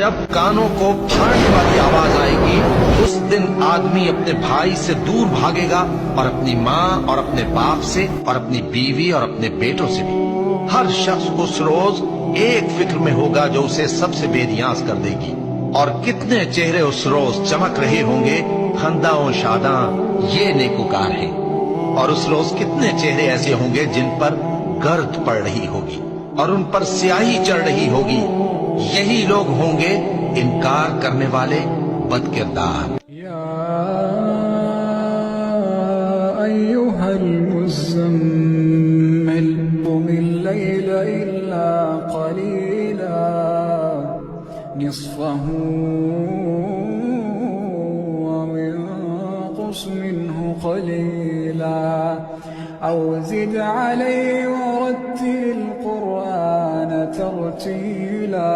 जब कानों को फाड़ने वाली आवाज आएगी उस दिन आदमी अपने भाई से दूर भागेगा और अपनी माँ और अपने बाप से और अपनी बीवी और अपने बेटों से भी। हर शख्स उस रोज एक फिक्र में होगा जो उसे सबसे बेनियाज कर देगी। और कितने चेहरे उस रोज चमक रहे होंगे, खंदा शादा ये नेकुकार है। और उस रोज कितने चेहरे ऐसे होंगे जिन पर गर्द पड़ रही होगी और उन पर स्याही चढ़ रही होगी। यही लोग होंगे इनकार करने वाले बदकिरदार। या अय्युहल मुज़म्मिल क़ुमिल लैल इल्ला क़लीला निस्फ़हु व इंक़ुस मिन्हु क़लीला औ ज़िद अलैहि वरत्तिलिल क़ुरआन तर्तीला।